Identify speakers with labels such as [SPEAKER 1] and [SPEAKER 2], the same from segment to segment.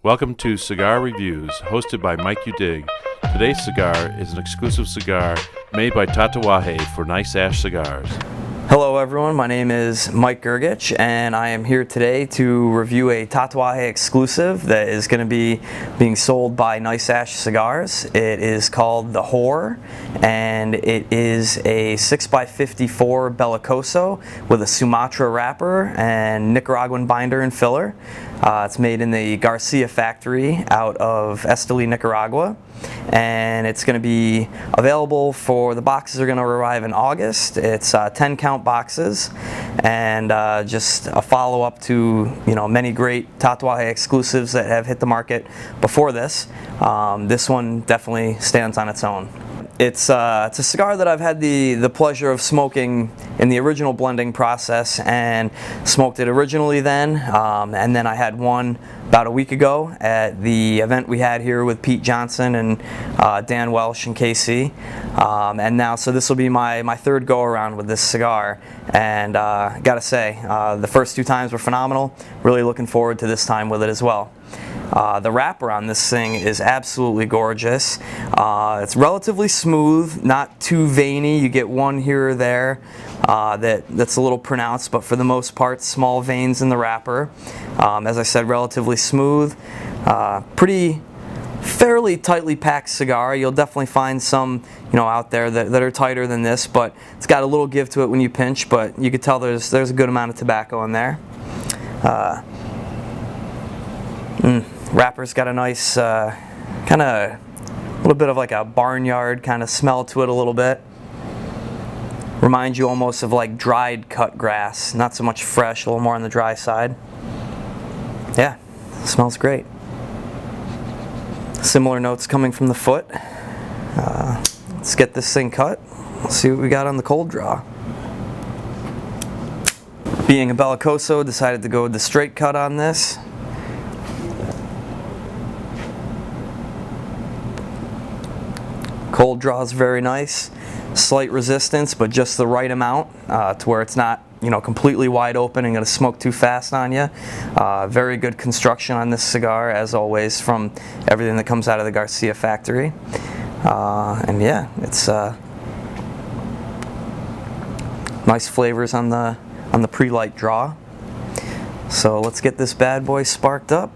[SPEAKER 1] Welcome to Cigar Reviews, hosted by Mike Udig. Today's cigar is an exclusive cigar made by Tatuaje for Nice Ash Cigars.
[SPEAKER 2] Hello everyone, my name is Mike Gergich and I am here today to review a Tatuaje exclusive that is going to be being sold by Nice Ash Cigars. It is called The Whore and it is a 6x54 Bellicoso with a Sumatra wrapper and Nicaraguan binder and filler. It's made in the Garcia factory out of Esteli, Nicaragua, and it's going to be available for, the boxes are going to arrive in August. It's 10 count boxes and just a follow-up to many great Tatuaje exclusives that have hit the market before this. This one definitely stands on its own. It's a cigar that I've had the pleasure of smoking in the original blending process, and smoked it originally then, and then I had one about a week ago at the event we had here with Pete Johnson and Dan Welsh and KC, and now so this will be my third go around with this cigar, and gotta say the first two times were phenomenal. Really looking forward to this time with it as well. The wrapper on this thing is absolutely gorgeous. It's relatively smooth, not too veiny. You get one here or there that's a little pronounced, but for the most part, small veins in the wrapper. As I said, relatively smooth. Fairly tightly packed cigar. You'll definitely find some out there that are tighter than this, but it's got a little give to it when you pinch, but you can tell there's a good amount of tobacco in there. Wrapper's got a nice kind of a little bit of like a barnyard kind of smell to it a little bit. Reminds you almost of like dried cut grass, not so much fresh, a little more on the dry side. Yeah, smells great. Similar notes coming from the foot. Let's get this thing cut. Let's see what we got on the cold draw. Being a Bellicoso, decided to go with the straight cut on this. Cold draw is very nice, slight resistance, but just the right amount to where it's not, completely wide open and going to smoke too fast on you. Very good construction on this cigar, as always, from everything that comes out of the Garcia factory. And yeah, it's nice flavors on the pre-light draw. So let's get this bad boy sparked up.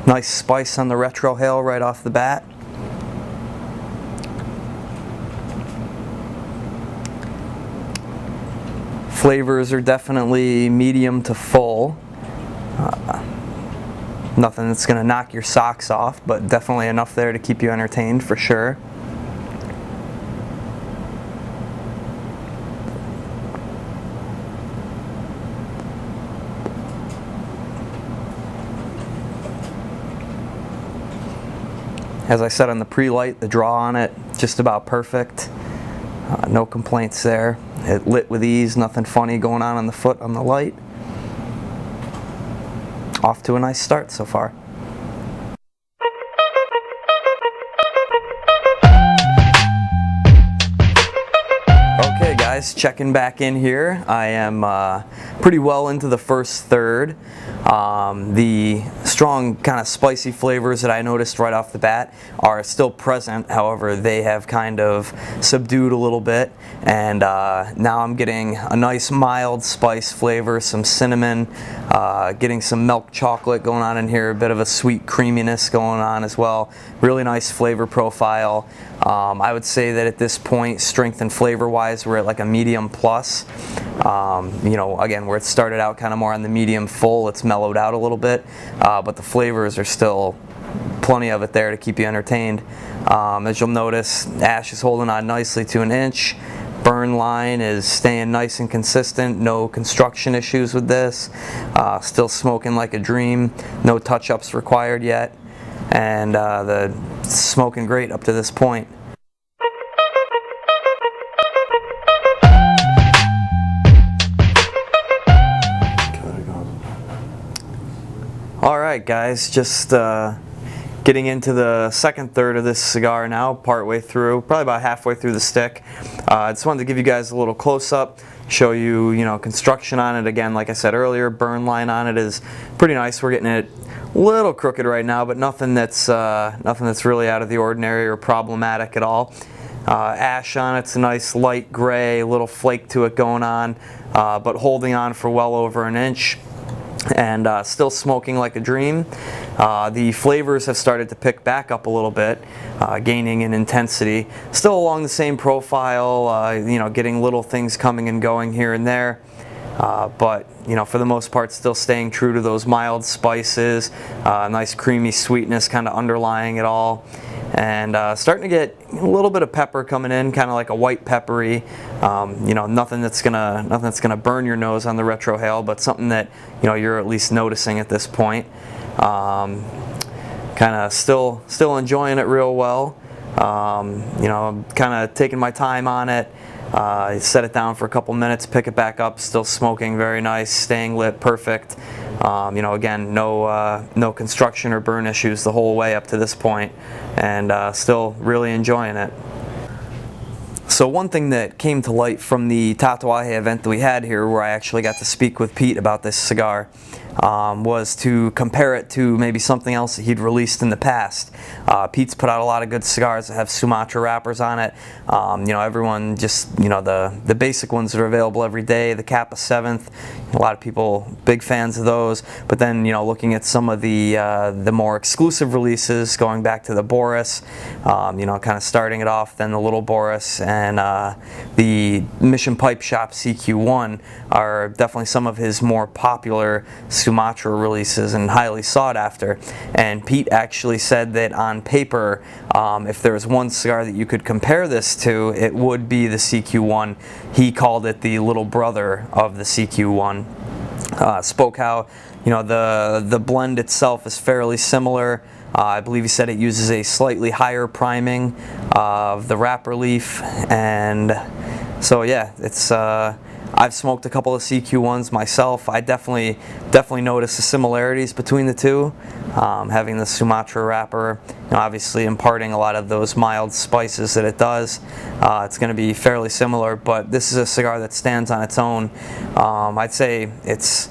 [SPEAKER 2] Nice spice on the retrohale right off the bat. Flavors are definitely medium to full. Nothing that's going to knock your socks off, but definitely enough there to keep you entertained for sure. As I said on the pre-light, the draw on it, just about perfect. No complaints there. It lit with ease, nothing funny going on the foot on the light. Off to a nice start so far. Okay guys, checking back in here. I am pretty well into the first third. The strong kind of spicy flavors that I noticed right off the bat are still present. However, they have kind of subdued a little bit, and now I'm getting a nice mild spice flavor, some cinnamon, getting some milk chocolate going on in here, a bit of a sweet creaminess going on as well. Really nice flavor profile. I would say that at this point, strength and flavor wise, we're at like a medium plus. Again, where it started out kind of more on the medium full, it's mellowed out a little bit, but the flavors are still plenty of it there to keep you entertained. As you'll notice, ash is holding on nicely to 1 inch. Burn line is staying nice and consistent, no construction issues with this. Still smoking like a dream, no touch-ups required yet, and the smoking great up to this point. Alright guys, just getting into the second third of this cigar now, partway through, probably about halfway through the stick. I just wanted to give you guys a little close-up, show you, construction on it. Again, like I said earlier, burn line on it is pretty nice. We're getting it a little crooked right now, but nothing that's really out of the ordinary or problematic at all. Ash on it's a nice light gray, a little flake to it going on, but holding on for well over 1 inch. And still smoking like a dream. The flavors have started to pick back up a little bit, gaining in intensity. Still along the same profile, getting little things coming and going here and there. But for the most part, still staying true to those mild spices, nice creamy sweetness kind of underlying it all. And starting to get a little bit of pepper coming in, kind of like a white peppery. Nothing that's gonna burn your nose on the retrohale, but something that you're at least noticing at this point. Kind of still enjoying it real well. I'm kind of taking my time on it. Set it down for a couple minutes, pick it back up, still smoking very nice, staying lit, perfect. Again, no construction or burn issues the whole way up to this point, and still really enjoying it. So one thing that came to light from the Tatuaje event that we had here, where I actually got to speak with Pete about this cigar, was to compare it to maybe something else that he'd released in the past. Pete's put out a lot of good cigars that have Sumatra wrappers on it. Everyone just, the basic ones that are available every day, the Kappa 7th, a lot of people big fans of those. But then, looking at some of the more exclusive releases, going back to the Boris, kind of starting it off, then the Little Boris, and the Mission Pipe Shop CQ1 are definitely some of his more popular Sumatra releases and highly sought after. And Pete actually said that on paper, if there was one cigar that you could compare this to, it would be the CQ1. He called it the little brother of the CQ1. Spoke how the blend itself is fairly similar. I believe he said it uses a slightly higher priming of the wrapper leaf, and so yeah, it's I've smoked a couple of CQ1s myself. I definitely notice the similarities between the two. Having the Sumatra wrapper, obviously imparting a lot of those mild spices that it does. It's going to be fairly similar, but this is a cigar that stands on its own. I'd say it's,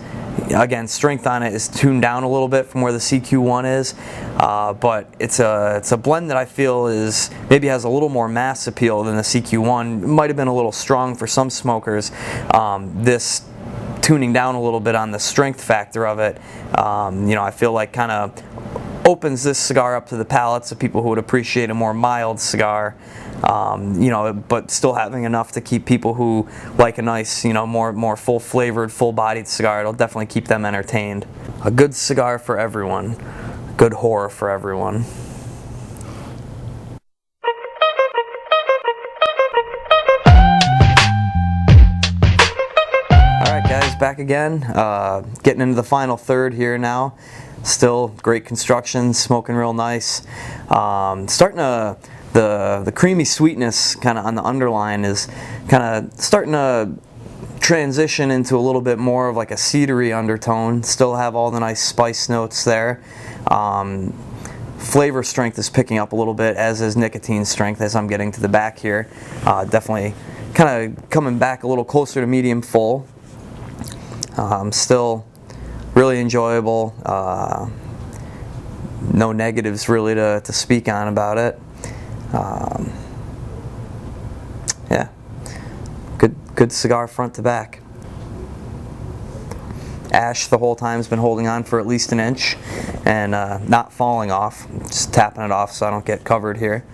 [SPEAKER 2] again, strength on it is tuned down a little bit from where the CQ1 is, but it's a blend that I feel maybe has a little more mass appeal than the CQ1. It might have been a little strong for some smokers. This tuning down a little bit on the strength factor of it, I feel like kind of opens this cigar up to the palates of people who would appreciate a more mild cigar, but still having enough to keep people who like a nice, more full-flavored, full-bodied cigar. It'll definitely keep them entertained. A good cigar for everyone. Good horror for everyone. Alright guys, back again. Getting into the final third here now. Still great construction, smoking real nice. Starting to, the creamy sweetness kind of on the underline is kind of starting to transition into a little bit more of like a cedary undertone. Still have all the nice spice notes there. Flavor strength is picking up a little bit, as is nicotine strength as I'm getting to the back here. Definitely kind of coming back a little closer to medium full. Still really enjoyable. No negatives really to speak on about it. Yeah, good cigar front to back. Ash the whole time's been holding on for at least 1 inch and not falling off. Just tapping it off so I don't get covered here.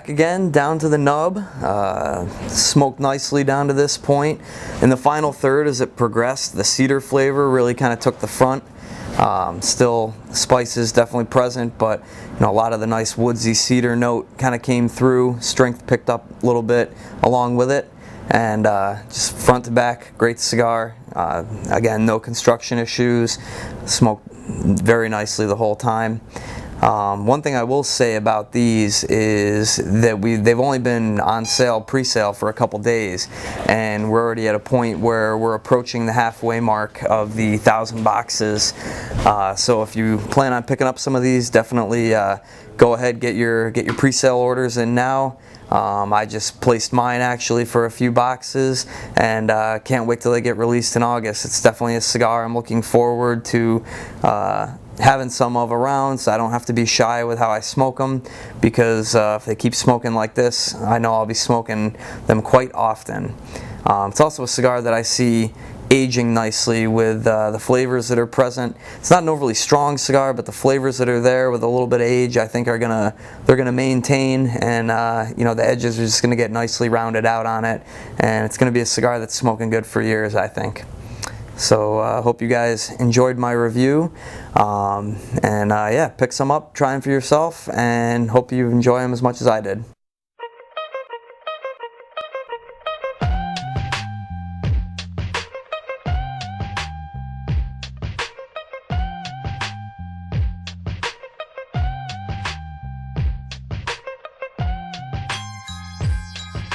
[SPEAKER 2] back again down to the nub. Smoked nicely down to this point. In the final third, as it progressed, the cedar flavor really kind of took the front. Still, spices definitely present, but a lot of the nice woodsy cedar note kind of came through. Strength picked up a little bit along with it, and just front to back, great cigar. Again, no construction issues. Smoked very nicely the whole time. One thing I will say about these is that they've only been on sale, pre-sale, for a couple days, and we're already at a point where we're approaching the halfway mark of the 1,000 boxes. So if you plan on picking up some of these, definitely go ahead, get your pre-sale orders in now. I just placed mine actually for a few boxes, and can't wait till they get released in August. It's definitely a cigar I'm looking forward to having some of around, so I don't have to be shy with how I smoke them, because if they keep smoking like this, I know I'll be smoking them quite often. It's also a cigar that I see aging nicely with the flavors that are present. It's not an overly strong cigar, but the flavors that are there with a little bit of age, I think they're gonna maintain, and the edges are just gonna get nicely rounded out on it, and it's gonna be a cigar that's smoking good for years, I think. So I hope you guys enjoyed my review, and yeah, pick some up, try them for yourself, and hope you enjoy them as much as I did.